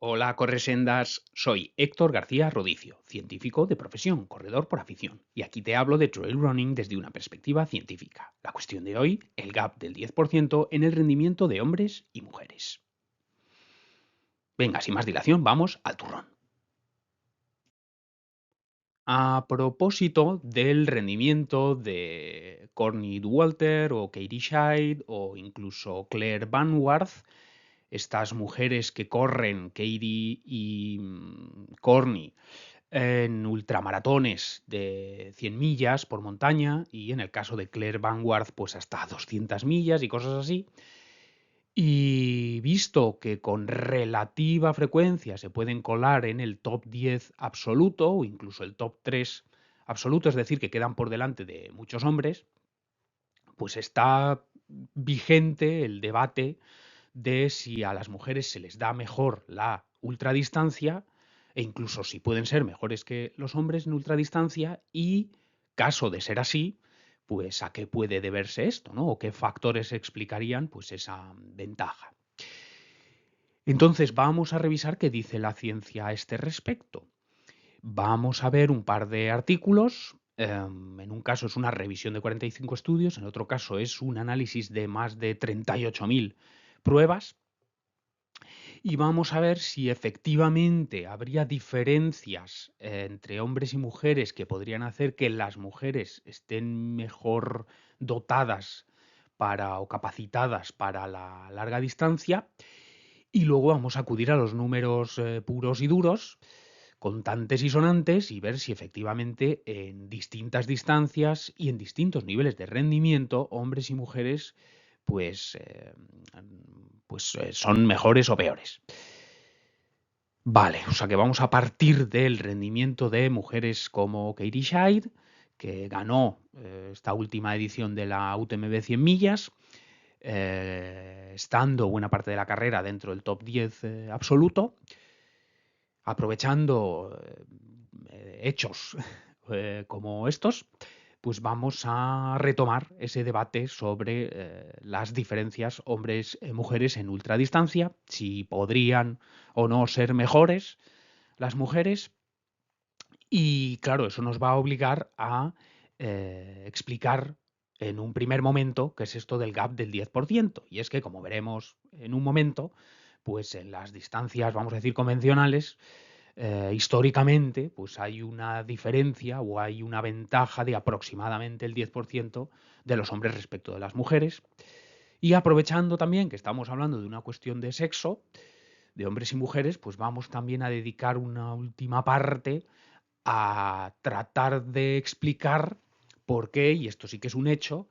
Hola, corresendas. Soy Héctor García Rodicio, científico de profesión, corredor por afición. Y aquí te hablo de trail running desde una perspectiva científica. La cuestión de hoy, el gap del 10% en el rendimiento de hombres y mujeres. Venga, sin más dilación, vamos al turrón. A propósito del rendimiento de Courtney Dauwalter o Katie Schide o incluso Claire Van Warth, estas mujeres que corren, Katie y Courtney, en ultramaratones de 100 millas por montaña y en el caso de Claire Van Warth pues hasta 200 millas y cosas así. Y visto que con relativa frecuencia se pueden colar en el top 10 absoluto o incluso el top 3 absoluto, es decir, que quedan por delante de muchos hombres, pues está vigente el debate de si a las mujeres se les da mejor la ultradistancia e incluso si pueden ser mejores que los hombres en ultradistancia y, caso de ser así, pues a qué puede deberse esto, ¿no? O qué factores explicarían pues esa ventaja. Entonces vamos a revisar qué dice la ciencia a este respecto. Vamos a ver un par de artículos. En un caso es una revisión de 45 estudios, en otro caso es un análisis de más de 38.000 pruebas y vamos a ver si efectivamente habría diferencias entre hombres y mujeres que podrían hacer que las mujeres estén mejor dotadas o capacitadas para la larga distancia. Y luego vamos a acudir a los números puros y duros, contantes y sonantes, y ver si efectivamente en distintas distancias y en distintos niveles de rendimiento, hombres y mujeres pues, son mejores o peores. Vale, o sea que vamos a partir del rendimiento de mujeres como Katie Schide, que ganó esta última edición de la UTMB 100 millas, estando buena parte de la carrera dentro del top 10 absoluto, aprovechando hechos como estos, pues vamos a retomar ese debate sobre las diferencias hombres-mujeres en ultradistancia, si podrían o no ser mejores las mujeres. Y claro, eso nos va a obligar a explicar en un primer momento qué es esto del gap del 10%. Y es que, como veremos en un momento, pues en las distancias, vamos a decir, convencionales, históricamente, pues hay una diferencia o hay una ventaja de aproximadamente el 10% de los hombres respecto de las mujeres. Y aprovechando también que estamos hablando de una cuestión de sexo, de hombres y mujeres, pues vamos también a dedicar una última parte a tratar de explicar por qué, y esto sí que es un hecho,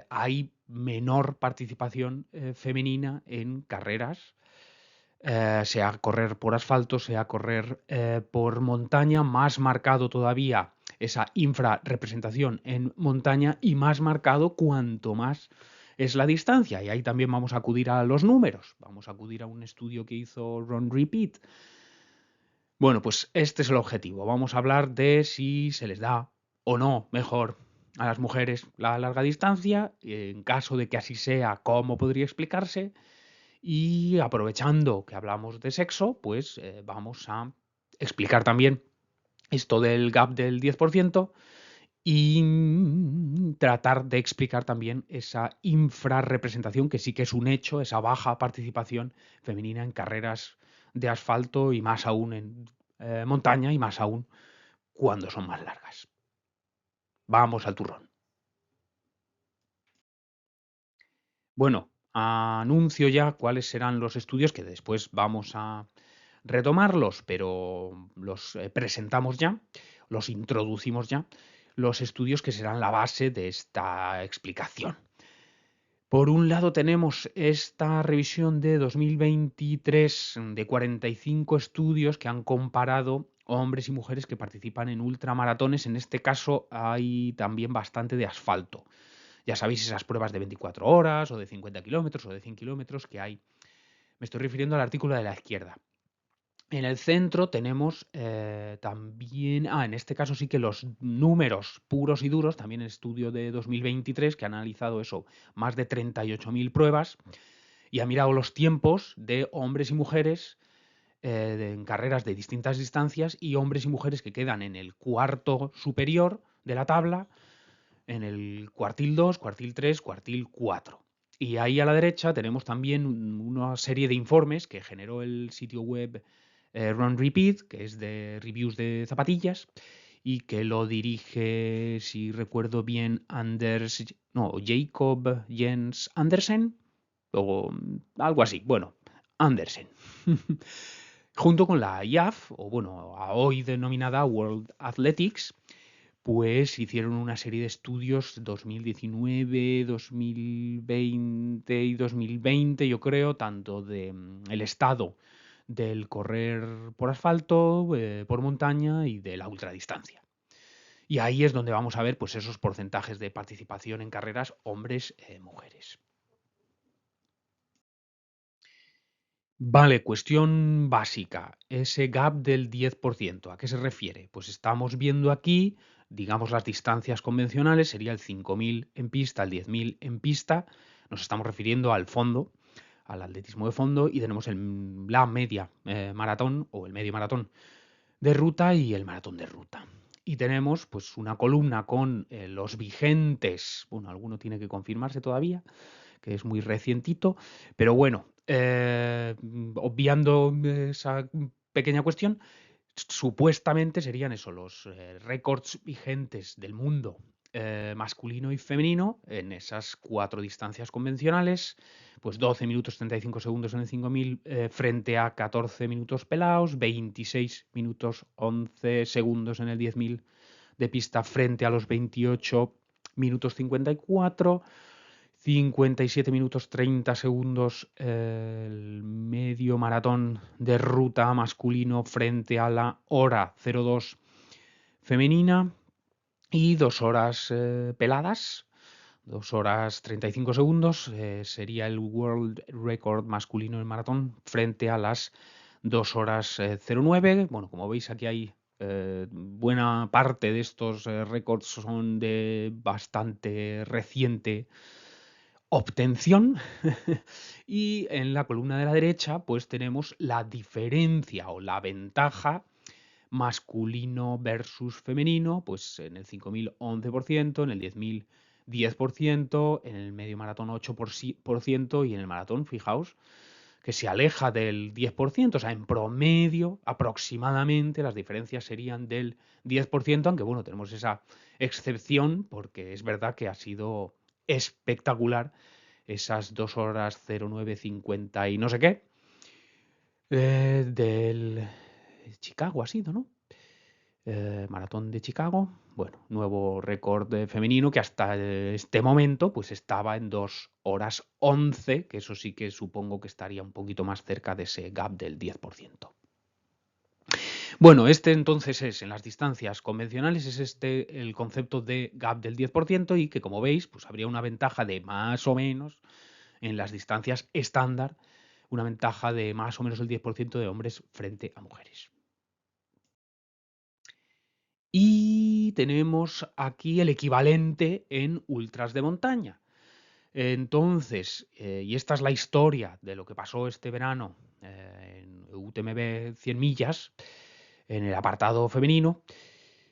hay menor participación femenina en carreras, sea correr por asfalto, sea correr por montaña, más marcado todavía esa infrarrepresentación en montaña y más marcado cuanto más es la distancia. Y ahí también vamos a acudir a los números, vamos a acudir a un estudio que hizo Ron Repeat. Bueno, pues este es el objetivo. Vamos a hablar de si se les da o no mejor a las mujeres la larga distancia, en caso de que así sea, cómo podría explicarse, y aprovechando que hablamos de sexo, pues vamos a explicar también esto del gap del 10% y tratar de explicar también esa infrarrepresentación, que sí que es un hecho, esa baja participación femenina en carreras de asfalto y más aún en montaña y más aún cuando son más largas. Vamos al turrón. Bueno, anuncio ya cuáles serán los estudios que después vamos a retomarlos, pero los presentamos ya, los introducimos ya, los estudios que serán la base de esta explicación. Por un lado tenemos esta revisión de 2023 de 45 estudios que han comparado hombres y mujeres que participan en ultramaratones. En este caso hay también bastante de asfalto. Ya sabéis esas pruebas de 24 horas o de 50 kilómetros o de 100 kilómetros que hay. Me estoy refiriendo al artículo de la izquierda. En el centro tenemos también, en este caso sí que los números puros y duros, también el estudio de 2023 que ha analizado eso, más de 38.000 pruebas y ha mirado los tiempos de hombres y mujeres en carreras de distintas distancias y hombres y mujeres que quedan en el cuarto superior de la tabla, en el cuartil 2, cuartil 3, cuartil 4. Y ahí a la derecha tenemos también una serie de informes que generó el sitio web Run Repeat, que es de reviews de zapatillas, y que lo dirige, si recuerdo bien, Jacob Jens Andersen, o algo así, bueno, Andersen. Junto con la IAF, o bueno, hoy denominada World Athletics, pues hicieron una serie de estudios 2019, 2020 y 2020, yo creo, tanto de el estado del correr por asfalto, por montaña y de la ultradistancia. Y ahí es donde vamos a ver pues esos porcentajes de participación en carreras hombres, mujeres. Vale, cuestión básica. Ese gap del 10%, ¿a qué se refiere? Pues estamos viendo aquí, digamos, las distancias convencionales, sería el 5.000 en pista, el 10.000 en pista. Nos estamos refiriendo al fondo, al atletismo de fondo, y tenemos la media maratón o el medio maratón de ruta y el maratón de ruta. Y tenemos pues una columna con los vigentes, bueno, alguno tiene que confirmarse todavía, que es muy recientito, pero bueno, obviando esa pequeña cuestión, supuestamente serían eso, los récords vigentes del mundo masculino y femenino en esas 4 distancias convencionales, pues 12 minutos 35 segundos en el 5.000 frente a 14 minutos pelados, 26 minutos 11 segundos en el 10.000 de pista frente a los 28 minutos 54, 57 minutos 30 segundos el medio maratón de ruta masculino frente a la hora 02 femenina y 2 horas peladas, 2 horas 35 segundos sería el World Record masculino en maratón frente a las 2 horas 09. Bueno, como veis aquí hay buena parte de estos récords son de bastante reciente obtención. Y en la columna de la derecha pues tenemos la diferencia o la ventaja masculino versus femenino, pues en el 5.000 11%, en el 10.000 10%, en el medio maratón 8% y en el maratón, fijaos, que se aleja del 10%, o sea, en promedio aproximadamente las diferencias serían del 10%, aunque bueno, tenemos esa excepción porque es verdad que ha sido espectacular esas 2 horas 09:50 y no sé qué del Chicago ha sido, ¿no? Maratón de Chicago, bueno, nuevo récord femenino que hasta este momento pues estaba en 2 horas 11, que eso sí que supongo que estaría un poquito más cerca de ese gap del 10%. Bueno, este entonces es, en las distancias convencionales, es este el concepto de gap del 10% y que como veis, pues habría una ventaja de más o menos en las distancias estándar, una ventaja de más o menos el 10% de hombres frente a mujeres. Y tenemos aquí el equivalente en ultras de montaña. Entonces, y esta es la historia de lo que pasó este verano en UTMB 100 millas, en el apartado femenino.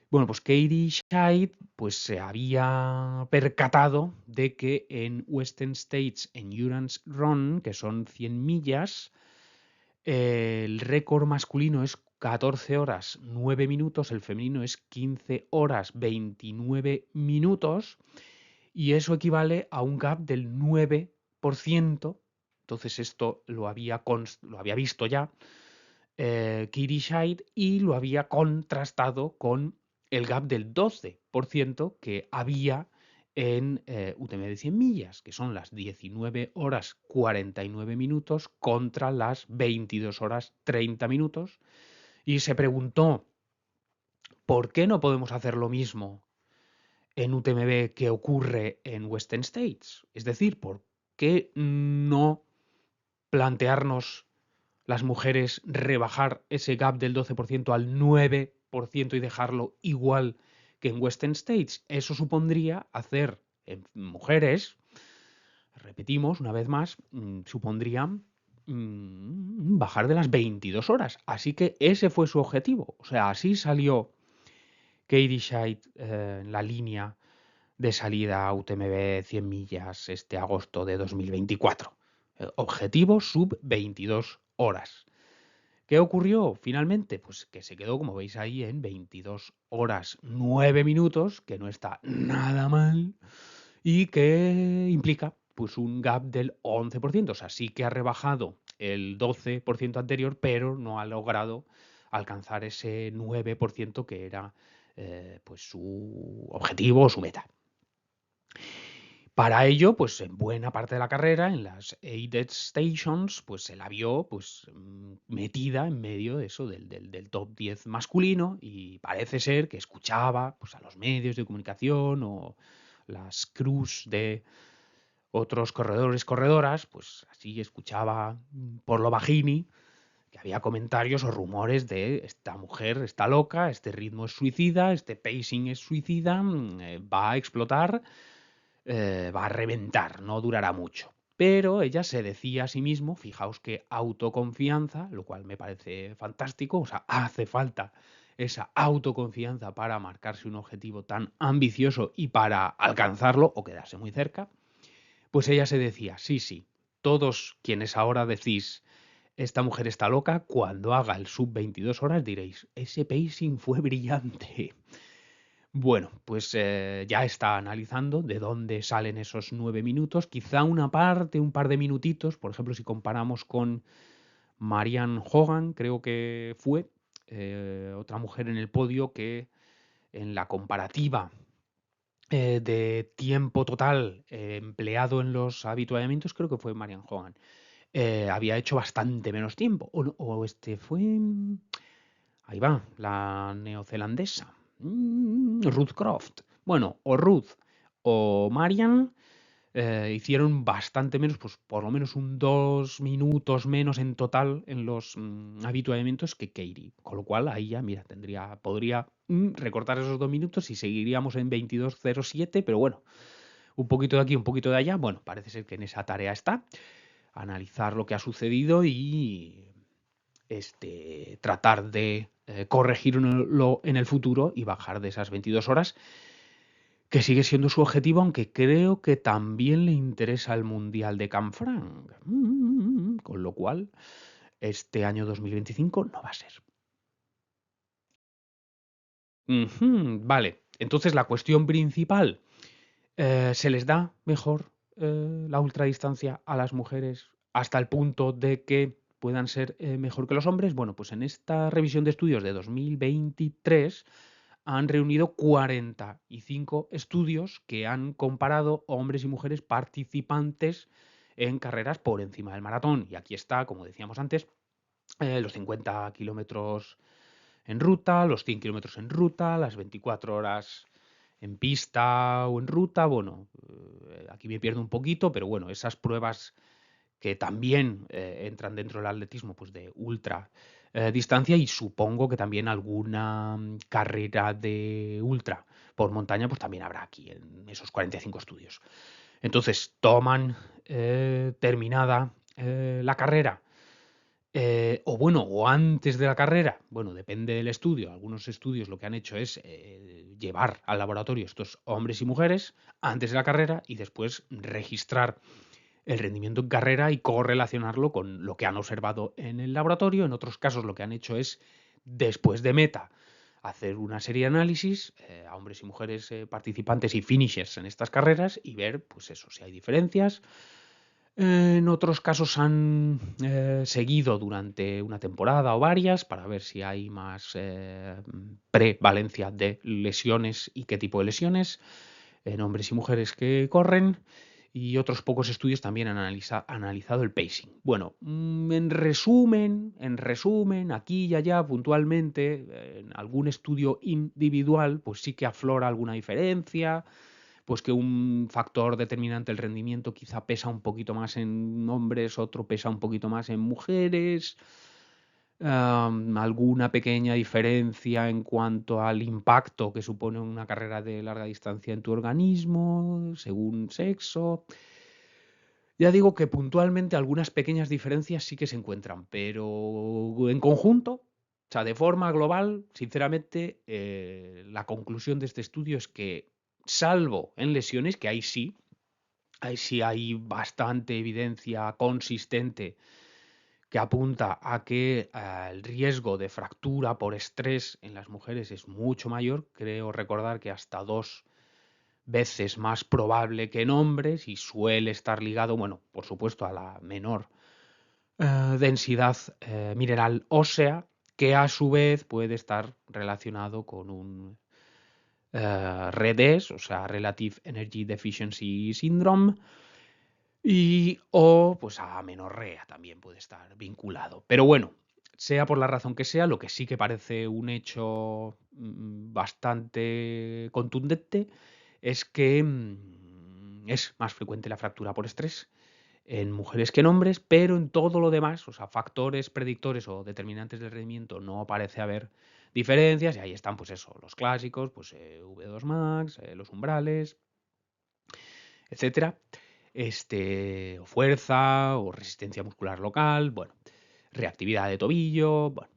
Bueno, pues Katie Scheidt pues, se había percatado de que en Western States Endurance Run, que son 100 millas, el récord masculino es 14 horas 9 minutos, el femenino es 15 horas 29 minutos y eso equivale a un gap del 9%. Entonces esto lo había visto ya Katie Scheidt y lo había contrastado con el gap del 12% que había en UTMB de 100 millas, que son las 19 horas 49 minutos contra las 22 horas 30 minutos. Y se preguntó, ¿por qué no podemos hacer lo mismo en UTMB que ocurre en Western States? Es decir, ¿por qué no plantearnos las mujeres rebajar ese gap del 12% al 9% y dejarlo igual que en Western States? Eso supondría hacer en mujeres, repetimos una vez más, supondría bajar de las 22 horas. Así que ese fue su objetivo. O sea, así salió Katie Scheidt en la línea de salida UTMB 100 millas este agosto de 2024. Objetivo sub 22 horas. ¿Qué ocurrió finalmente? Pues que se quedó, como veis ahí, en 22 horas 9 minutos, que no está nada mal, y que implica pues un gap del 11%. O sea, sí que ha rebajado el 12% anterior, pero no ha logrado alcanzar ese 9% que era pues su objetivo o su meta. Para ello, pues en buena parte de la carrera, en las aided stations, pues se la vio pues metida en medio de eso, del top 10 masculino, y parece ser que escuchaba pues a los medios de comunicación o las crews de otros corredores, corredoras, pues así escuchaba por lo bajini que había comentarios o rumores de esta mujer está loca, este ritmo es suicida, este pacing es suicida, va a explotar, va a reventar, no durará mucho. Pero ella se decía a sí mismo, fijaos qué autoconfianza, lo cual me parece fantástico, o sea, hace falta esa autoconfianza para marcarse un objetivo tan ambicioso y para alcanzarlo o quedarse muy cerca. Pues ella se decía, sí, sí, todos quienes ahora decís, esta mujer está loca, cuando haga el sub 22 horas diréis, ese pacing fue brillante. Bueno, pues ya está analizando de dónde salen esos 9 minutos, quizá una parte, un par de minutitos, por ejemplo, si comparamos con Marianne Hogan, creo que fue otra mujer en el podio que en la comparativa de tiempo total empleado en los habituallamientos, creo que fue Marianne Hogan, había hecho bastante menos tiempo. O este fue. Ahí va, la neozelandesa. Ruth Croft. Bueno, o Ruth o Marian hicieron bastante menos, pues por lo menos un 2 minutos menos en total en los habituallamientos que Katie. Con lo cual ahí ya, mira, podría recortar esos 2 minutos y seguiríamos en 22:07, pero bueno, un poquito de aquí, un poquito de allá. Bueno, parece ser que en esa tarea está. Analizar lo que ha sucedido y tratar de corregirlo en el futuro y bajar de esas 22 horas, que sigue siendo su objetivo, aunque creo que también le interesa el Mundial de Canfranc. Con lo cual, este año 2025 no va a ser. Vale, entonces la cuestión principal, ¿se les da mejor la ultradistancia a las mujeres hasta el punto de que puedan ser mejor que los hombres? Bueno, pues en esta revisión de estudios de 2023 han reunido 45 estudios que han comparado hombres y mujeres participantes en carreras por encima del maratón. Y aquí está, como decíamos antes, los 50 kilómetros en ruta, los 100 kilómetros en ruta, las 24 horas en pista o en ruta. Bueno, aquí me pierdo un poquito, pero bueno, esas pruebas que también entran dentro del atletismo, pues de ultra distancia, y supongo que también alguna carrera de ultra por montaña, pues también habrá aquí en esos 45 estudios. Entonces, toman terminada la carrera o bueno, o antes de la carrera, bueno, depende del estudio. Algunos estudios lo que han hecho es llevar al laboratorio estos hombres y mujeres antes de la carrera y después registrar el rendimiento en carrera y correlacionarlo con lo que han observado en el laboratorio. En otros casos lo que han hecho es, después de meta, hacer una serie de análisis a hombres y mujeres participantes y finishers en estas carreras y ver, pues eso, si hay diferencias. En otros casos han seguido durante una temporada o varias para ver si hay más prevalencia de lesiones y qué tipo de lesiones en hombres y mujeres que corren. Y otros pocos estudios también han analizado el pacing. Bueno, en resumen, aquí y allá, puntualmente, en algún estudio individual, pues sí que aflora alguna diferencia, pues que un factor determinante del rendimiento quizá pesa un poquito más en hombres, otro pesa un poquito más en mujeres, alguna pequeña diferencia en cuanto al impacto que supone una carrera de larga distancia en tu organismo, según sexo. Ya digo que puntualmente algunas pequeñas diferencias sí que se encuentran, pero en conjunto, o sea, de forma global, sinceramente, la conclusión de este estudio es que, salvo en lesiones, que ahí sí hay bastante evidencia consistente que apunta a que el riesgo de fractura por estrés en las mujeres es mucho mayor. Creo recordar que hasta 2 veces más probable que en hombres y suele estar ligado, bueno, por supuesto, a la menor densidad mineral ósea, que a su vez puede estar relacionado con un REDES, o sea, Relative Energy Deficiency Syndrome, y o pues a amenorrea también puede estar vinculado. Pero bueno, sea por la razón que sea, lo que sí que parece un hecho bastante contundente es que es más frecuente la fractura por estrés en mujeres que en hombres, pero en todo lo demás, o sea, factores predictores o determinantes del rendimiento, no parece haber diferencias, y ahí están, pues eso, los clásicos, pues V2 Max, los umbrales, etcétera, o fuerza, o resistencia muscular local, bueno, reactividad de tobillo, bueno,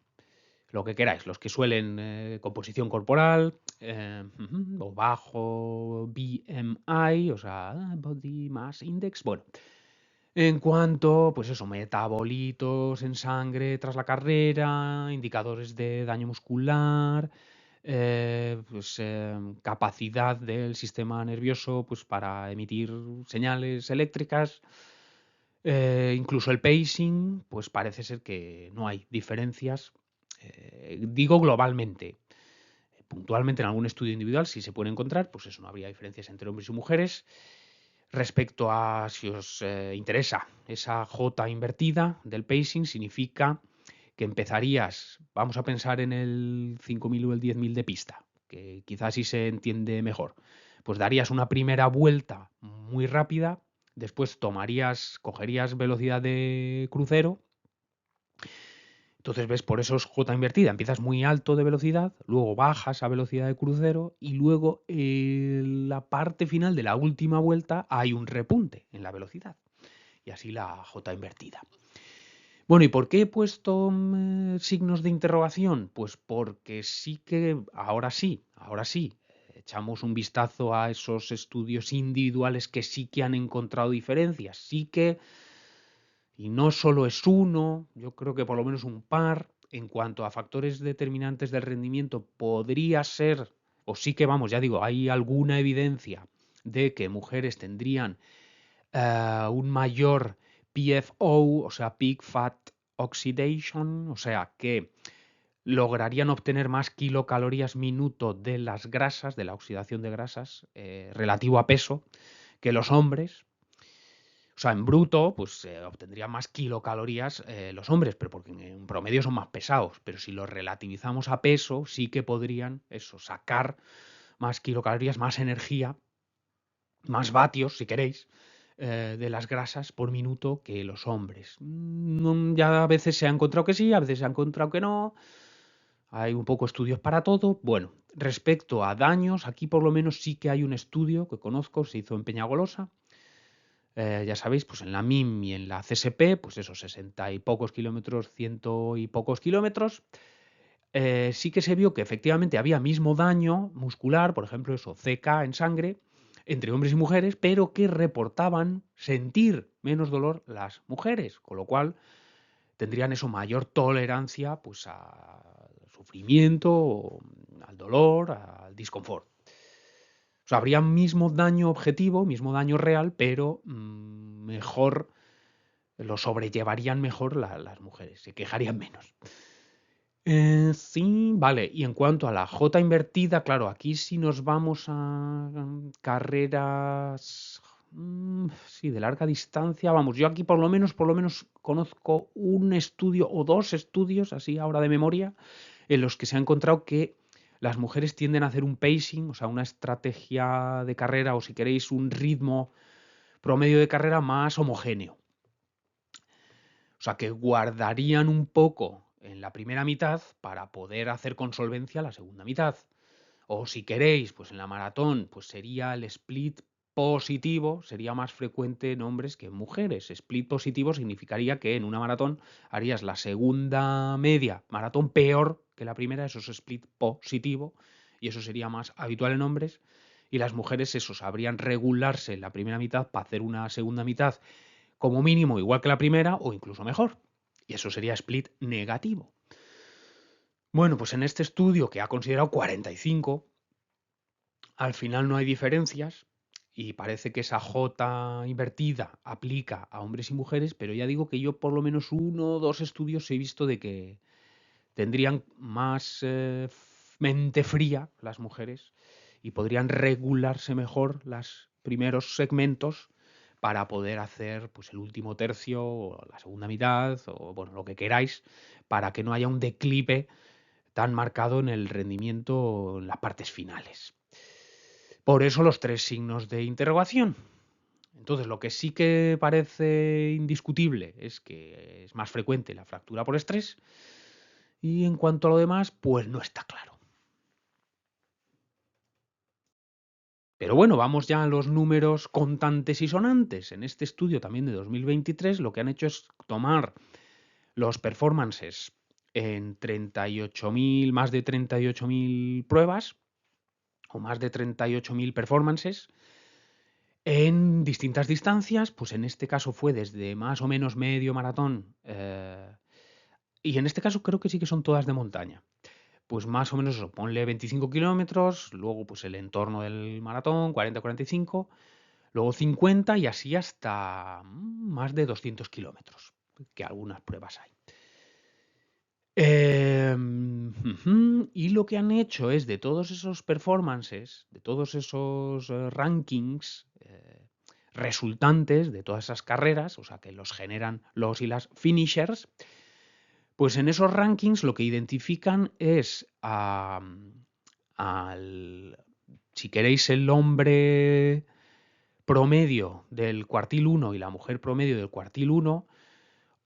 lo que queráis, los que suelen composición corporal, o bajo BMI, o sea, Body Mass Index, bueno, en cuanto, pues eso, metabolitos en sangre tras la carrera, indicadores de daño muscular, capacidad del sistema nervioso pues, para emitir señales eléctricas, incluso el pacing, pues parece ser que no hay diferencias, digo globalmente. Puntualmente en algún estudio individual, si se puede encontrar, pues eso, no habría diferencias entre hombres y mujeres. Respecto a si os interesa esa J invertida del pacing, significa que empezarías, vamos a pensar en el 5000 o el 10.000 de pista, que quizás así se entiende mejor. Pues darías una primera vuelta muy rápida, después cogerías velocidad de crucero. Entonces ves, por eso es J invertida, empiezas muy alto de velocidad, luego bajas a velocidad de crucero y luego en la parte final de la última vuelta hay un repunte en la velocidad. Y así la J invertida. Bueno, ¿y por qué he puesto signos de interrogación? Pues porque sí que, ahora sí, echamos un vistazo a esos estudios individuales que sí que han encontrado diferencias, sí que y no solo es uno, yo creo que por lo menos un par, en cuanto a factores determinantes del rendimiento, podría ser, o sí que vamos, ya digo, hay alguna evidencia de que mujeres tendrían un mayor PFO, o sea, Peak Fat Oxidation, o sea, que lograrían obtener más kilocalorías minuto de las grasas, de la oxidación de grasas, relativo a peso, que los hombres. O sea, en bruto, pues obtendrían más kilocalorías los hombres, pero porque en promedio son más pesados. Pero si los relativizamos a peso, sí que podrían eso, sacar más kilocalorías, más energía, más vatios, si queréis, de las grasas por minuto que los hombres. Ya a veces se ha encontrado que sí, a veces se ha encontrado que no. Hay un poco estudios para todo. Bueno, respecto a daños, aquí por lo menos sí que hay un estudio que conozco, se hizo en Peñagolosa. Ya sabéis, pues en la MIM y en la CSP, pues esos 60 y pocos kilómetros, 100 y pocos kilómetros, sí que se vio que efectivamente había mismo daño muscular, por ejemplo, eso, CK en sangre, entre hombres y mujeres, pero que reportaban sentir menos dolor las mujeres, con lo cual tendrían eso mayor tolerancia pues al sufrimiento, al dolor, al disconfort. O sea, habría mismo daño objetivo, mismo daño real, pero mejor, lo sobrellevarían mejor las mujeres, se quejarían menos. Sí, vale. Y en cuanto a la J invertida, claro, aquí sí nos vamos a carreras, sí, de larga distancia. Vamos, yo aquí por lo menos conozco un estudio o dos estudios, así ahora de memoria, en los que se ha encontrado que las mujeres tienden a hacer un pacing, o sea, una estrategia de carrera o si queréis un ritmo promedio de carrera más homogéneo. O sea, que guardarían un poco en la primera mitad para poder hacer con solvencia la segunda mitad. O si queréis, pues en la maratón, pues sería el split positivo sería más frecuente en hombres que en mujeres. Split positivo significaría que en una maratón harías la segunda media maratón peor que la primera, eso es split positivo, y eso sería más habitual en hombres. Y las mujeres, eso, sabrían regularse en la primera mitad para hacer una segunda mitad como mínimo igual que la primera o incluso mejor. Y eso sería split negativo. Bueno, pues en este estudio que ha considerado 45, al final no hay diferencias y parece que esa J invertida aplica a hombres y mujeres, pero ya digo que yo por lo menos uno o dos estudios he visto de que tendrían más mente fría las mujeres y podrían regularse mejor los primeros segmentos para poder hacer pues el último tercio o la segunda mitad o bueno, lo que queráis, para que no haya un declive tan marcado en el rendimiento en las partes finales. Por eso los tres signos de interrogación. Entonces, lo que sí que parece indiscutible es que es más frecuente la fractura por estrés y en cuanto a lo demás, pues no está claro. Pero bueno, vamos ya a los números contantes y sonantes. En este estudio también de 2023 lo que han hecho es tomar los performances en 38.000, más de 38.000 pruebas o más de 38.000 performances en distintas distancias, pues en este caso fue desde más o menos medio maratón, y en este caso creo que sí que son todas de montaña. Pues más o menos eso, ponle 25 kilómetros, luego pues el entorno del maratón, 40-45, luego 50 y así hasta más de 200 kilómetros, que algunas pruebas hay. Y lo que han hecho es de todos esos performances, de todos esos rankings resultantes de todas esas carreras, o sea que los generan los y las finishers, pues en esos rankings lo que identifican es al, si queréis, el hombre promedio del cuartil 1 y la mujer promedio del cuartil 1,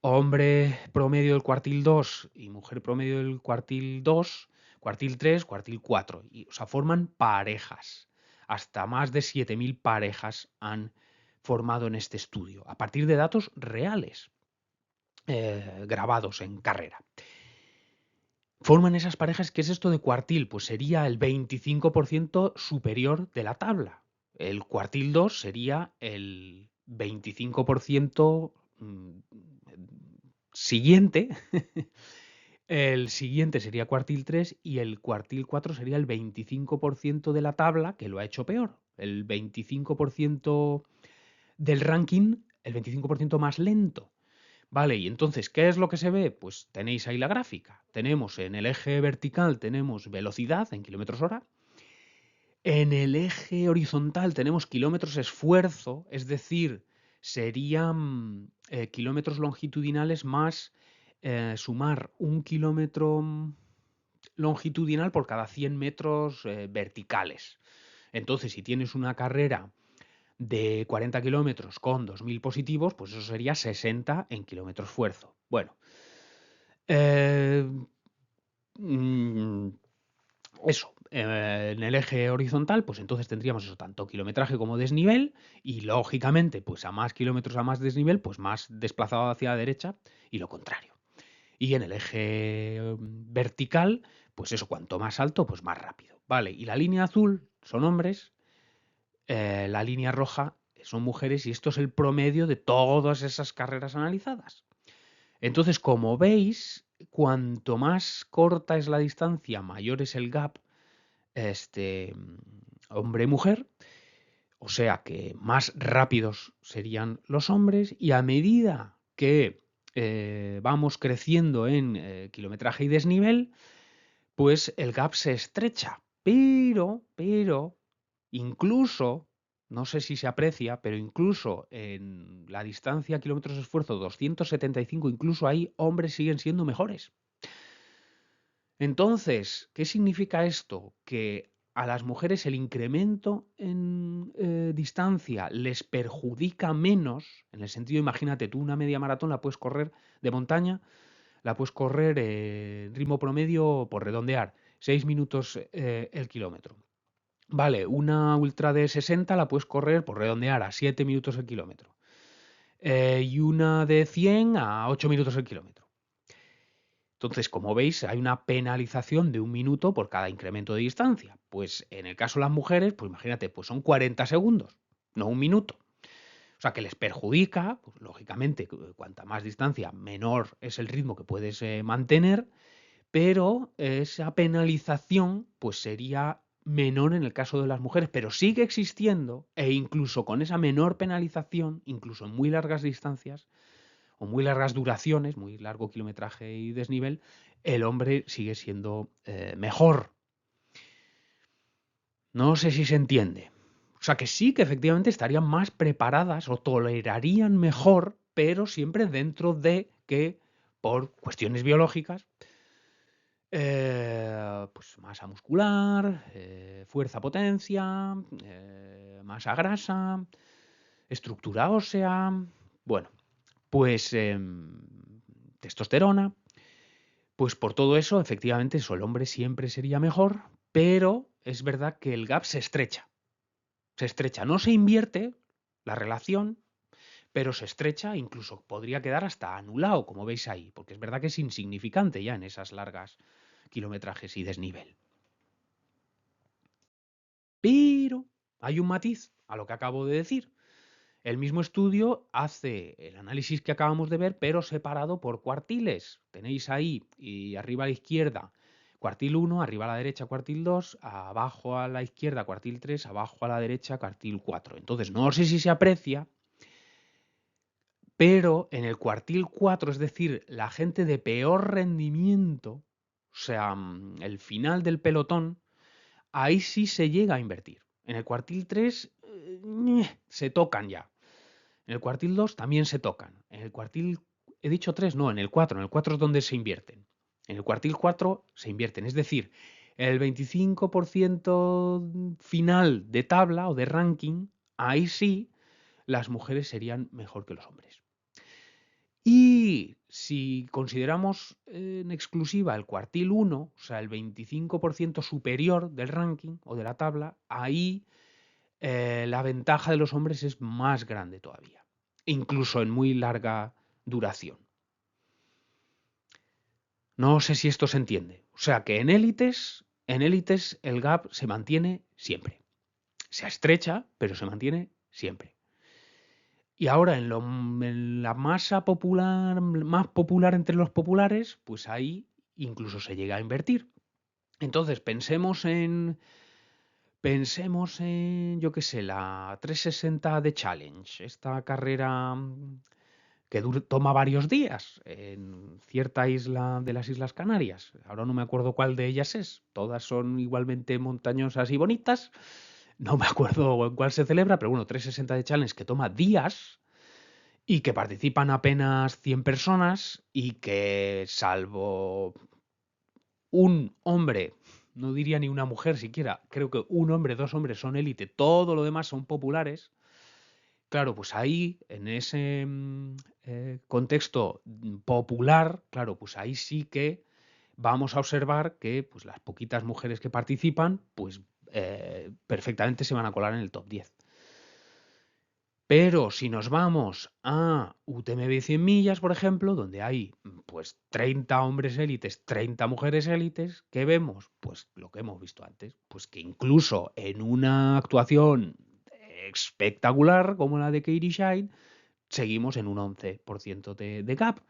hombre promedio del cuartil 2 y mujer promedio del cuartil 2, cuartil 3, cuartil 4. Y, o sea, forman parejas. Hasta más de 7.000 parejas han formado en este estudio, a partir de datos reales, grabados en carrera. Forman esas parejas, ¿qué es esto de cuartil? Pues sería el 25% superior de la tabla. El cuartil 2 sería el 25% siguiente. El siguiente sería cuartil 3 y el cuartil 4 sería el 25% de la tabla que lo ha hecho peor. El 25% del ranking, el 25% más lento. Vale, y entonces, ¿qué es lo que se ve? Pues tenéis ahí la gráfica. Tenemos en el eje vertical, tenemos velocidad en kilómetros hora. En el eje horizontal tenemos kilómetros esfuerzo, es decir, serían kilómetros longitudinales más sumar un kilómetro longitudinal por cada 100 metros verticales. Entonces, si tienes una carrera de 40 kilómetros con 2.000 positivos, pues eso sería 60 en kilómetro esfuerzo. Bueno, eh, mm, eso, en el eje horizontal, pues entonces tendríamos eso, tanto kilometraje como desnivel, y lógicamente, pues a más kilómetros, a más desnivel, pues más desplazado hacia la derecha, y lo contrario. Y en el eje vertical, pues eso, cuanto más alto, pues más rápido. Vale, y la línea azul son hombres, la línea roja son mujeres, y esto es el promedio de todas esas carreras analizadas. Entonces, como veis, cuanto más corta es la distancia, mayor es el gap hombre-mujer, o sea que más rápidos serían los hombres, y a medida que vamos creciendo en kilometraje y desnivel, pues el gap se estrecha. Pero, incluso, no sé si se aprecia, pero incluso en la distancia kilómetros esfuerzo 275, incluso ahí hombres siguen siendo mejores. Entonces, ¿qué significa esto? Que a las mujeres el incremento en distancia les perjudica menos, en el sentido, imagínate, tú una media maratón la puedes correr de montaña, la puedes correr ritmo promedio, por redondear, 6 minutos el kilómetro. Vale, una ultra de 60 la puedes correr por redondear a 7 minutos el kilómetro. Y una de 100 a 8 minutos el kilómetro. Entonces, como veis, hay una penalización de 1 minuto por cada incremento de distancia. Pues en el caso de las mujeres, pues imagínate, pues son 40 segundos, no 1 minuto. O sea, que les perjudica, pues, lógicamente, cuanta más distancia, menor es el ritmo que puedes mantener, pero esa penalización pues sería menor en el caso de las mujeres, pero sigue existiendo e incluso con esa menor penalización, incluso en muy largas distancias o muy largas duraciones, muy largo kilometraje y desnivel, el hombre sigue siendo mejor. No sé si se entiende. O sea que sí que efectivamente estarían más preparadas o tolerarían mejor, pero siempre dentro de que por cuestiones biológicas pues masa muscular, fuerza potencia, masa grasa, estructura ósea, bueno, pues testosterona, pues por todo eso, efectivamente, eso, el hombre siempre sería mejor, pero es verdad que el gap se estrecha, no se invierte la relación, pero se estrecha, incluso podría quedar hasta anulado, como veis ahí, porque es verdad que es insignificante ya en esas largas kilometrajes y desnivel. Pero hay un matiz a lo que acabo de decir. El mismo estudio hace el análisis que acabamos de ver, pero separado por cuartiles. Tenéis ahí y arriba a la izquierda cuartil 1, arriba a la derecha cuartil 2, abajo a la izquierda cuartil 3, abajo a la derecha cuartil 4. Entonces, no sé si se aprecia, pero en el cuartil 4, es decir, la gente de peor rendimiento, o sea, el final del pelotón, ahí sí se llega a invertir. En el cuartil 3 se tocan ya. En el cuartil 2 también se tocan. En el cuartil, he dicho 3, no, en el 4. En el 4 es donde se invierten. En el cuartil 4 se invierten. Es decir, el 25% final de tabla o de ranking, ahí sí las mujeres serían mejor que los hombres. Y si consideramos en exclusiva el cuartil 1, o sea, el 25% superior del ranking o de la tabla, ahí la ventaja de los hombres es más grande todavía, incluso en muy larga duración. No sé si esto se entiende. O sea que en élites el gap se mantiene siempre. Se estrecha, pero se mantiene siempre. Y ahora en la masa popular, más popular entre los populares, pues ahí incluso se llega a invertir. Entonces pensemos en, yo qué sé, la 360 de Challenge, esta carrera que toma varios días en cierta isla de las Islas Canarias. Ahora no me acuerdo cuál de ellas es. Todas son igualmente montañosas y bonitas. No me acuerdo en cuál se celebra, pero bueno, 360 de Challenge que toma días y que participan apenas 100 personas y que salvo un hombre, no diría ni una mujer siquiera, creo que un hombre, dos hombres son élite, todo lo demás son populares. Claro, pues ahí, en ese contexto popular, claro, pues ahí sí que vamos a observar que pues, las poquitas mujeres que participan, pues perfectamente se van a colar en el top 10. Pero si nos vamos a UTMB 100 millas, por ejemplo, donde hay pues 30 hombres élites, 30 mujeres élites, ¿qué vemos? Pues lo que hemos visto antes, pues que incluso en una actuación espectacular como la de Katie Shine, seguimos en un 11% de gap,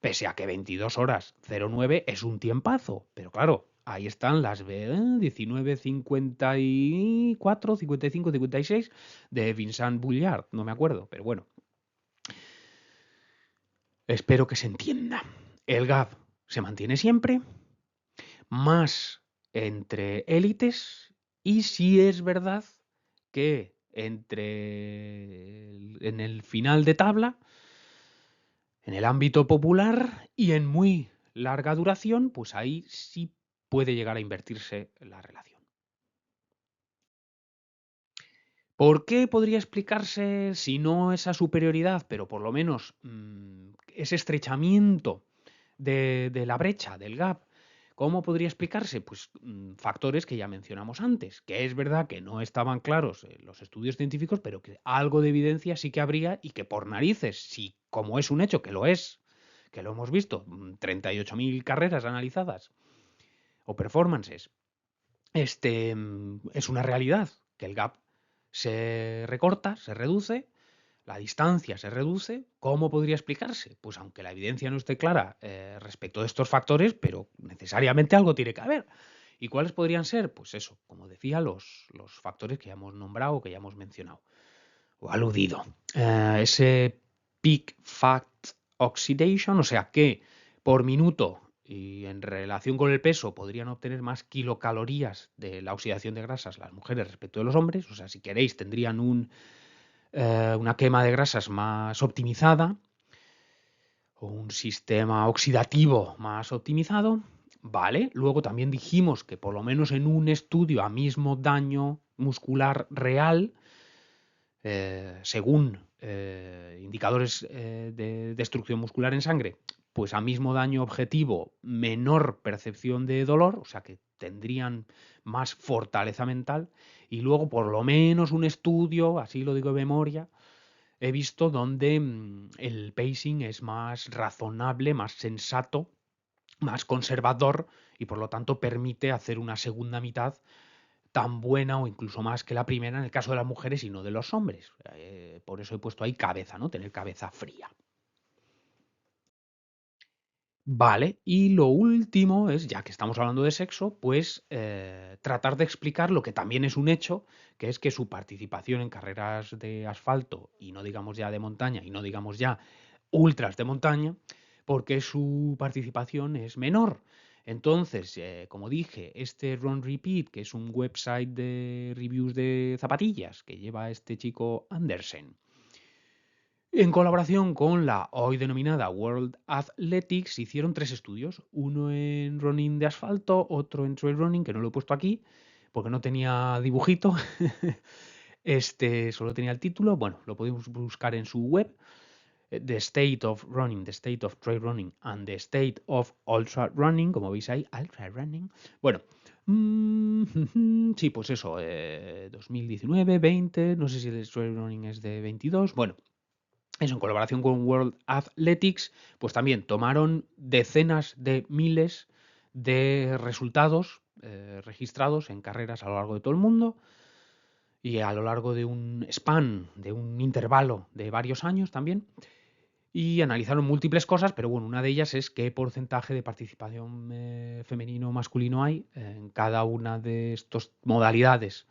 pese a que 22 horas 09 es un tiempazo, pero claro, ahí están las 19:54, 55, 56 de Vincent Boullard, no me acuerdo, pero bueno, espero que se entienda. El gap se mantiene siempre, más entre élites, y si es verdad que en el final de tabla, en el ámbito popular y en muy larga duración, pues ahí sí puede llegar a invertirse la relación. ¿Por qué podría explicarse, si no esa superioridad, pero por lo menos ese estrechamiento de la brecha, del gap, ¿Cómo podría explicarse? Pues factores que ya mencionamos antes, que es verdad que no estaban claros en los estudios científicos, pero que algo de evidencia sí que habría y que por narices, si como es un hecho, que lo es, que lo hemos visto, 38.000 carreras analizadas o performances, es una realidad que el gap se recorta, se reduce, la distancia se reduce. ¿Cómo podría explicarse? Pues aunque la evidencia no esté clara respecto de estos factores, pero necesariamente algo tiene que haber. ¿Y cuáles podrían ser? Pues eso, como decía, los factores que ya hemos nombrado, que ya hemos mencionado o aludido. Ese peak fat oxidation, o sea que por minuto y en relación con el peso podrían obtener más kilocalorías de la oxidación de grasas las mujeres respecto de los hombres. O sea, si queréis, tendrían una quema de grasas más optimizada o un sistema oxidativo más optimizado. Vale, luego también dijimos que por lo menos en un estudio a mismo daño muscular real, según indicadores de destrucción muscular en sangre, pues a mismo daño objetivo, menor percepción de dolor, o sea que tendrían más fortaleza mental. Y luego por lo menos un estudio, así lo digo de memoria, he visto donde el pacing es más razonable, más sensato, más conservador y por lo tanto permite hacer una segunda mitad tan buena o incluso más que la primera en el caso de las mujeres y no de los hombres. Por eso he puesto ahí cabeza, ¿no? Tener cabeza fría. Vale, y lo último es, ya que estamos hablando de sexo, pues tratar de explicar lo que también es un hecho, que es que su participación en carreras de asfalto, y no digamos ya de montaña, y no digamos ya ultras de montaña, porque su participación es menor. Entonces, como dije, este Run Repeat, que es un website de reviews de zapatillas que lleva este chico Andersen, en colaboración con la hoy denominada World Athletics, hicieron tres estudios, uno en running de asfalto, otro en trail running, que no lo he puesto aquí porque no tenía dibujito, solo tenía el título, bueno, lo podemos buscar en su web, The State of Running, The State of Trail Running and The State of Ultra Running, como veis ahí, Ultra Running, bueno, sí, pues eso, 2019, 20, no sé si el trail running es de 22, bueno, eso en colaboración con World Athletics, pues también tomaron decenas de miles de resultados registrados en carreras a lo largo de todo el mundo y a lo largo de un span, de un intervalo de varios años también. Y analizaron múltiples cosas, pero bueno, una de ellas es qué porcentaje de participación femenino o masculino hay en cada una de estas modalidades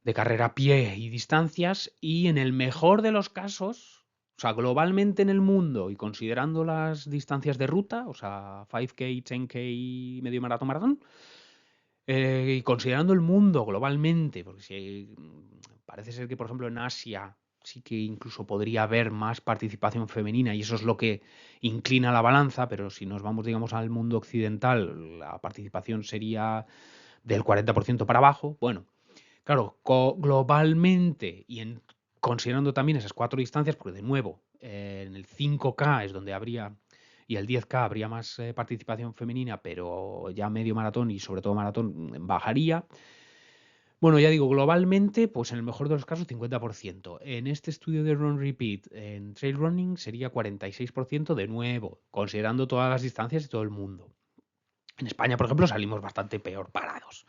de carrera a pie y distancias, y en el mejor de los casos, o sea, globalmente en el mundo y considerando las distancias de ruta, o sea, 5K, 10K, medio maratón, maratón, y considerando el mundo globalmente, porque si, parece ser que, por ejemplo, en Asia sí que incluso podría haber más participación femenina y eso es lo que inclina la balanza, pero si nos vamos, digamos, al mundo occidental, la participación sería del 40% para abajo. Bueno, claro, globalmente y considerando también esas cuatro distancias, porque de nuevo, en el 5K es donde habría, y el 10K habría más participación femenina, pero ya medio maratón y sobre todo maratón bajaría. Bueno, ya digo, globalmente, pues en el mejor de los casos 50%. En este estudio de Run Repeat en trail running sería 46% de nuevo, considerando todas las distancias y todo el mundo. En España, por ejemplo, salimos bastante peor parados.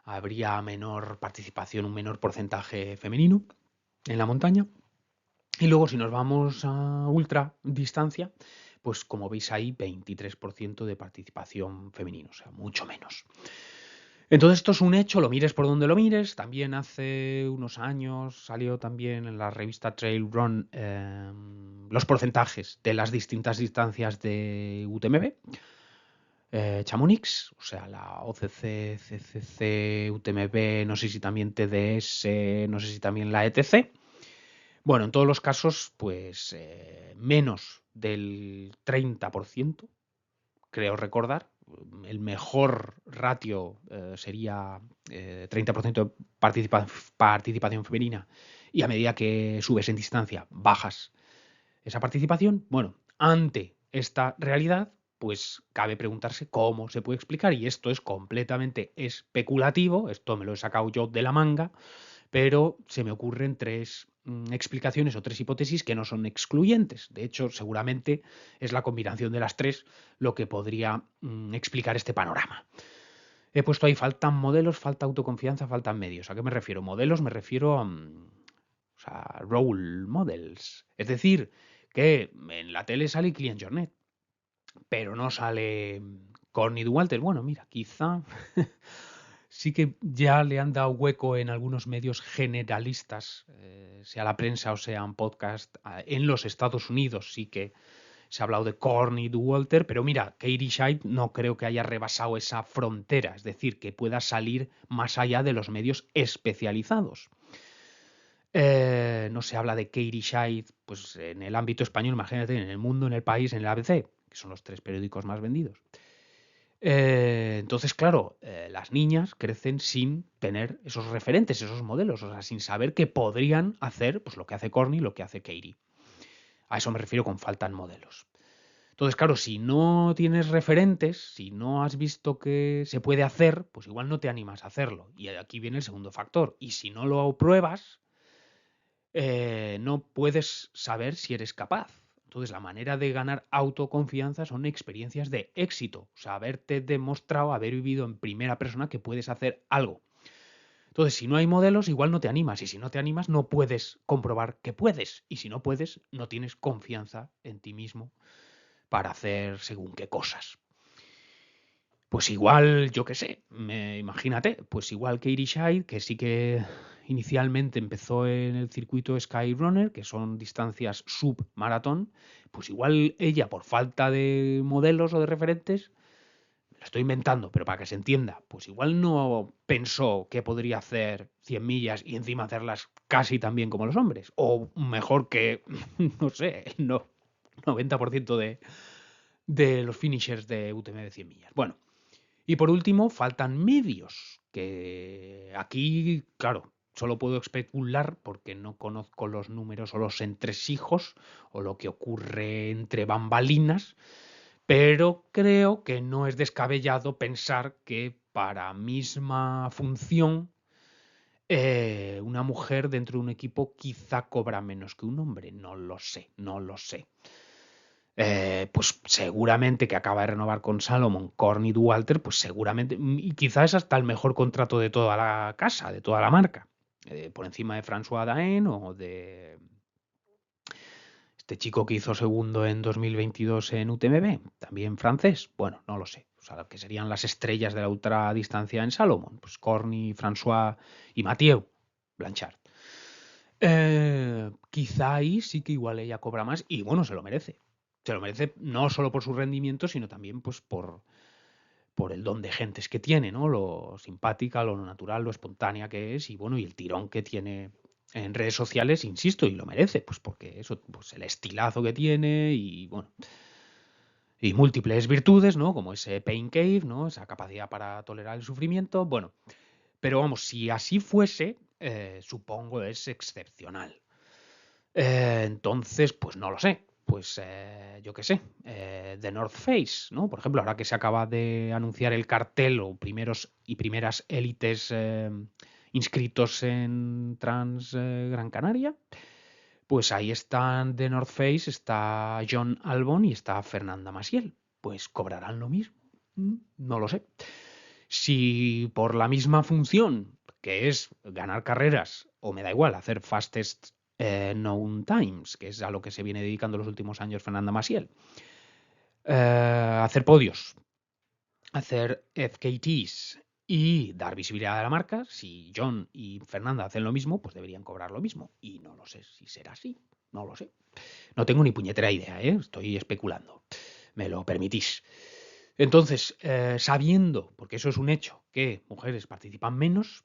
Habría menor participación, un menor porcentaje femenino en la montaña. Y luego si nos vamos a ultra distancia, pues como veis ahí 23% de participación femenina, o sea, mucho menos. Entonces esto es un hecho, lo mires por donde lo mires. También hace unos años salió también en la revista Trail Run los porcentajes de las distintas distancias de UTMB. Chamonix, o sea, la OCC, CCC, UTMB, no sé si también TDS, no sé si también la ETC. Bueno, en todos los casos, pues menos del 30%, creo recordar. El mejor ratio sería 30% de participación femenina y a medida que subes en distancia bajas esa participación. Bueno, ante esta realidad, pues cabe preguntarse cómo se puede explicar. Y esto es completamente especulativo, esto me lo he sacado yo de la manga, pero se me ocurren tres explicaciones o tres hipótesis que no son excluyentes. De hecho, seguramente es la combinación de las tres lo que podría explicar este panorama. He puesto ahí, faltan modelos, falta autoconfianza, faltan medios. ¿A qué me refiero? Modelos me refiero a o sea, role models. Es decir, que en la tele sale Kylian Jornet, pero no sale Courtney Walter. Bueno, mira, quizá sí que ya le han dado hueco en algunos medios generalistas, sea la prensa o sean podcast, en los Estados Unidos sí que se ha hablado de Courtney Walter, pero mira, Katie Scheidt no creo que haya rebasado esa frontera, es decir, que pueda salir más allá de los medios especializados. No se habla de Katie Scheidt, pues en el ámbito español, imagínate, en El Mundo, en El País, en el ABC, que son los tres periódicos más vendidos. Entonces, claro, las niñas crecen sin tener esos referentes, esos modelos, o sea, sin saber que podrían hacer pues, lo que hace Courtney, lo que hace Katie. A eso me refiero con faltan modelos. Entonces, claro, si no tienes referentes, si no has visto que se puede hacer, pues igual no te animas a hacerlo. Y aquí viene el segundo factor. Y si no lo pruebas, no puedes saber si eres capaz. Entonces, la manera de ganar autoconfianza son experiencias de éxito. O sea, haberte demostrado, haber vivido en primera persona que puedes hacer algo. Entonces, si no hay modelos, igual no te animas. Y si no te animas, no puedes comprobar que puedes. Y si no puedes, no tienes confianza en ti mismo para hacer según qué cosas. Pues igual, yo qué sé, imagínate, pues igual Katie Scheidt, que sí que inicialmente empezó en el circuito Skyrunner, que son distancias submaratón, pues igual ella, por falta de modelos o de referentes, lo estoy inventando, pero para que se entienda, pues igual no pensó que podría hacer 100 millas y encima hacerlas casi tan bien como los hombres, o mejor que, no sé, no, 90% de los finishers de UTMB de 100 millas. Bueno, y por último, faltan medios, que aquí, claro, solo puedo especular porque no conozco los números o los entresijos o lo que ocurre entre bambalinas, pero creo que no es descabellado pensar que para misma función una mujer dentro de un equipo quizá cobra menos que un hombre. No lo sé, no lo sé. Pues seguramente que acaba de renovar con Salomon, Courtney Dauwalter, pues seguramente, y quizás es hasta el mejor contrato de toda la casa, de toda la marca, por encima de François Daen o de este chico que hizo segundo en 2022 en UTMB, también francés. Bueno, no lo sé, o sea, que serían las estrellas de la ultradistancia en Salomon, pues Courtney, François y Mathieu Blanchard. Quizá ahí sí que igual ella cobra más y bueno, se lo merece. Se lo merece no solo por su rendimiento, sino también pues por el don de gentes que tiene, ¿no? Lo simpática, lo natural, lo espontánea que es y bueno, y el tirón que tiene en redes sociales, insisto, y lo merece, pues porque eso, pues el estilazo que tiene y bueno, y múltiples virtudes, ¿no? Como ese pain cave, ¿no? Esa capacidad para tolerar el sufrimiento, bueno, pero vamos, si así fuese, supongo es excepcional. Entonces, pues no lo sé. Pues yo qué sé, The North Face, ¿no? Por ejemplo, ahora que se acaba de anunciar el cartel o primeros y primeras élites inscritos en Trans Gran Canaria, pues ahí están The North Face, está John Albon y está Fernanda Maciel. Pues cobrarán lo mismo. No lo sé. Si por la misma función, que es ganar carreras, o me da igual, hacer fastest known times, que es a lo que se viene dedicando los últimos años Fernanda Maciel, hacer podios, hacer FKTs y dar visibilidad a la marca, si John y Fernanda hacen lo mismo, pues deberían cobrar lo mismo. Y no lo sé si será así, no lo sé. No tengo ni puñetera idea, ¿eh? Estoy especulando. ¿Me lo permitís? Entonces, sabiendo, porque eso es un hecho, que mujeres participan menos,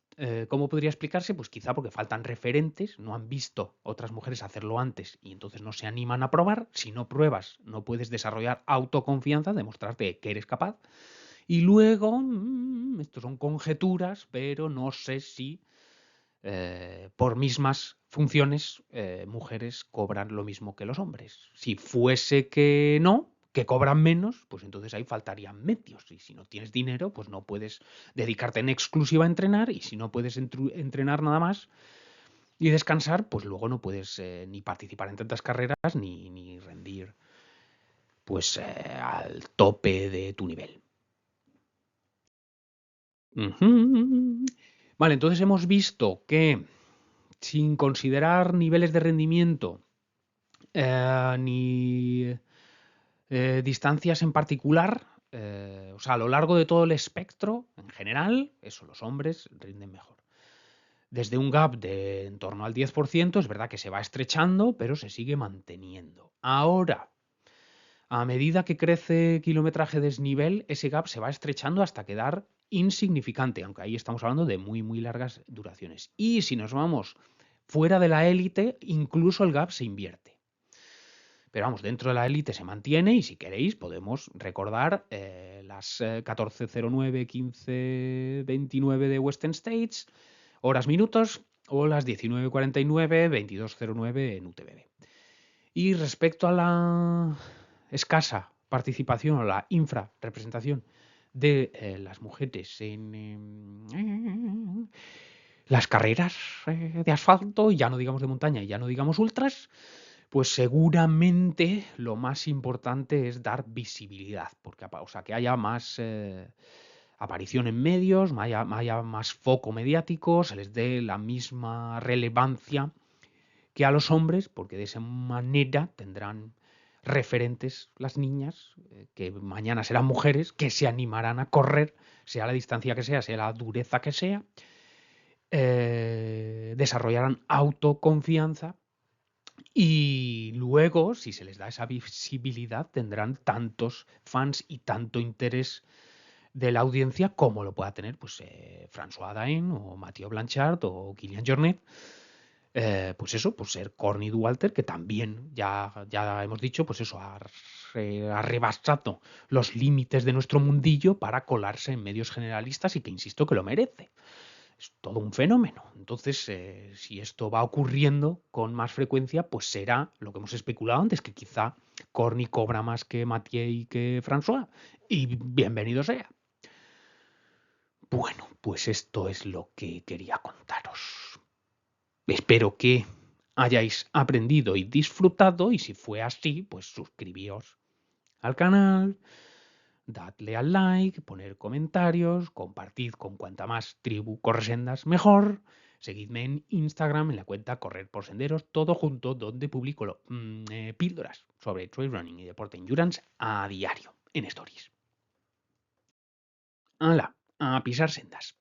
¿cómo podría explicarse? Pues quizá porque faltan referentes, no han visto otras mujeres hacerlo antes y entonces no se animan a probar. Si no pruebas, no puedes desarrollar autoconfianza, demostrarte que eres capaz. Y luego, estos son conjeturas, pero no sé si por mismas funciones mujeres cobran lo mismo que los hombres. Si fuese que no, que cobran menos, pues entonces ahí faltarían medios. Y si no tienes dinero, pues no puedes dedicarte en exclusiva a entrenar. Y si no puedes entrenar nada más y descansar, pues luego no puedes ni participar en tantas carreras ni rendir pues al tope de tu nivel. Ujú. Vale, entonces hemos visto que sin considerar niveles de rendimiento ni distancias en particular, o sea, a lo largo de todo el espectro, en general, eso, los hombres rinden mejor. Desde un gap de en torno al 10%, es verdad que se va estrechando, pero se sigue manteniendo. Ahora, a medida que crece kilometraje desnivel, ese gap se va estrechando hasta quedar insignificante, aunque ahí estamos hablando de muy, muy largas duraciones. Y si nos vamos fuera de la élite, incluso el gap se invierte. Pero vamos, dentro de la élite se mantiene y si queréis podemos recordar las 14:09, 15:29 de Western States, horas minutos, o las 19:49, 22:09 en UTBB. Y respecto a la escasa participación o la infrarrepresentación de las mujeres en las carreras de asfalto, ya no digamos de montaña y ya no digamos ultras, pues seguramente lo más importante es dar visibilidad, porque, o sea, que haya más aparición en medios, haya más foco mediático, se les dé la misma relevancia que a los hombres, porque de esa manera tendrán referentes las niñas, que mañana serán mujeres, que se animarán a correr, sea la distancia que sea la dureza que sea, desarrollarán autoconfianza y luego, si se les da esa visibilidad, tendrán tantos fans y tanto interés de la audiencia como lo pueda tener pues, François Dain o Mathieu Blanchard o Kilian Jornet. Pues eso, pues ser Corny Walter, que también ya hemos dicho, pues eso, ha rebasado los límites de nuestro mundillo para colarse en medios generalistas y que insisto que lo merece. Es todo un fenómeno. Entonces, si esto va ocurriendo con más frecuencia, pues será lo que hemos especulado antes, que quizá Corny cobra más que Mathieu y que François. Y bienvenido sea. Bueno, pues esto es lo que quería contaros. Espero que hayáis aprendido y disfrutado y si fue así, pues suscribíos al canal, dadle al like, poner comentarios, compartid con cuanta más tribu corresendas mejor. Seguidme en Instagram en la cuenta Correr por Senderos, todo junto, donde publico píldoras sobre trail running y deporte endurance a diario en stories. ¡Hala! A pisar sendas.